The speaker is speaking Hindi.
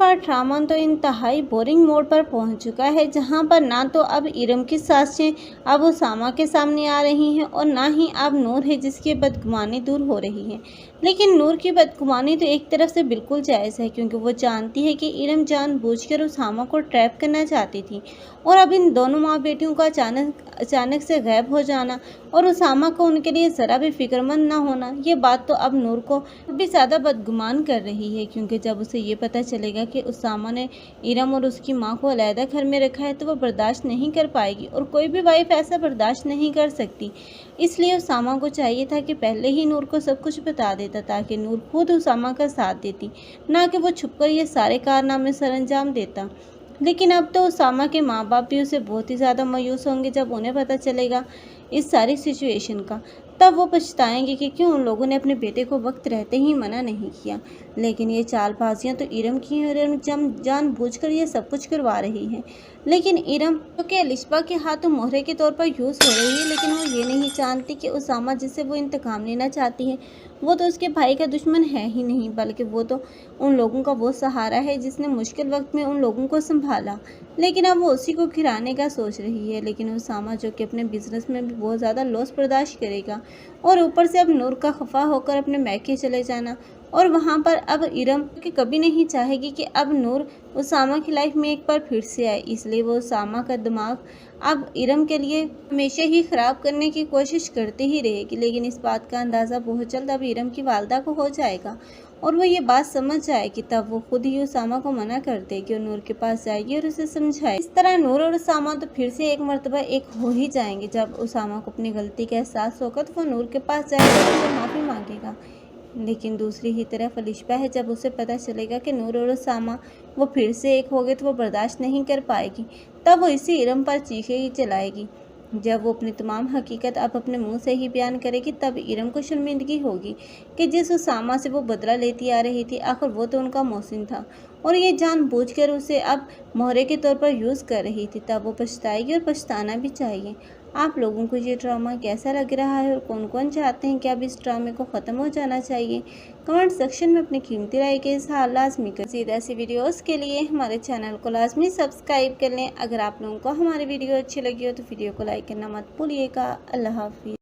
का ड्रामा तो इंतहाई बोरिंग मोड पर पहुंच चुका है, जहां पर ना तो अब इरम की साजिशें अब उसामा के सामने आ रही हैं और ना ही अब नूर है जिसकी बदगुमानी दूर हो रही है। लेकिन नूर की बदगुमानी तो एक तरफ से बिल्कुल जायज़ है, क्योंकि वो जानती है कि इरम जानबूझकर उसामा को ट्रैप करना चाहती थी। और अब इन दोनों माँ बेटियों का अचानक से गायब हो जाना और उसामा को उनके लिए ज़रा भी फिक्रमंद ना होना, ये बात तो अब नूर को भी ज़्यादा बदगुमान कर रही है। क्योंकि जब उसे ये पता चलेगा कि उसामा ने इरम और उसकी माँ को अलहदा घर में रखा है, तो वो बर्दाश्त नहीं कर पाएगी और कोई भी वाइफ ऐसा बर्दाश्त नहीं कर सकती। इसलिए उसामा को चाहिए था कि पहले ही नूर को सब कुछ बता देता, ताकि नूर खुद उसामा का साथ देती, ना कि वो छुपकर ये सारे कारनामे सरअंजाम देता। लेकिन अब तो उसामा के माँ बाप भी उसे बहुत ही ज़्यादा मायूस होंगे जब उन्हें पता चलेगा इस सारी सिचुएशन का। तब वो पछताएंगे कि क्यों उन लोगों ने अपने बेटे को वक्त रहते ही मना नहीं किया। लेकिन ये चालबाजियाँ तो इरम की हैं और इरम जानबूझकर ये सब कुछ करवा रही है। लेकिन इरम जो कि अलिशबा के हाथों मोहरे के तौर पर यूज़ हो रही है, लेकिन वो ये नहीं जानती कि उसामा जिससे वो इंतकाम लेना चाहती है, वो तो उसके भाई का दुश्मन है ही नहीं, बल्कि वो तो उन लोगों का वो सहारा है जिसने मुश्किल वक्त में उन लोगों को संभाला। लेकिन अब वो उसी को गिराने का सोच रही है। लेकिन उसामा जो कि अपने बिजनेस में भी बहुत ज़्यादा लॉस बर्दाश्त करेगा, और ऊपर से अब नूर का खफा होकर अपने मैके चले जाना, और वहाँ पर अब इरम कि कभी नहीं चाहेगी कि अब नूर उसामा की लाइफ में एक बार फिर से आए। इसलिए वो उसामा का दिमाग अब इरम के लिए हमेशा ही ख़राब करने की कोशिश करती ही रहेगी। लेकिन इस बात का अंदाज़ा बहुत जल्द अब इरम की वालदा को हो जाएगा और वो ये बात समझ जाएगी। तब वो खुद ही उसामा को मना कर देगी और नूर के पास जाएगी और उसे समझाए। इस तरह नूर और उसामा तो फिर से एक मर्तबा एक हो ही जाएंगे। जब उसामा को अपनी गलती का एहसास होगा तो वो नूर के पास जाएगा और उसे माफ़ी मांगेगा। लेकिन दूसरी ही तरफ अलिशबा है, जब उसे पता चलेगा कि नूर और उसामा वो फिर से एक हो गए, तो वो बर्दाश्त नहीं कर पाएगी। तब वो इसी इरम पर चीखें ही चलाएगी। जब वो अपनी तमाम हकीकत अब अपने मुंह से ही बयान करेगी, तब इरम को शर्मिंदगी होगी कि जिस उसामा से वो बदला लेती आ रही थी, आखिर वो तो उनका मोहसिन था और ये जानबूझकर उसे अब मोहरे के तौर पर यूज़ कर रही थी। तब वो पछताएगी और पछताना भी चाहिए। आप लोगों को ये ड्रामा कैसा लग रहा है और कौन कौन चाहते हैं कि अब इस ड्रामे को ख़त्म हो जाना चाहिए? कमेंट सेक्शन में अपनी कीमती राय के इज़हार लाजमी कर। सीधा ऐसी वीडियोस के लिए हमारे चैनल को लाजमी सब्सक्राइब कर लें। अगर आप लोगों को हमारी वीडियो अच्छी लगी हो तो वीडियो को लाइक करना मत भूलिएगा। अल्लाह हाफिज़।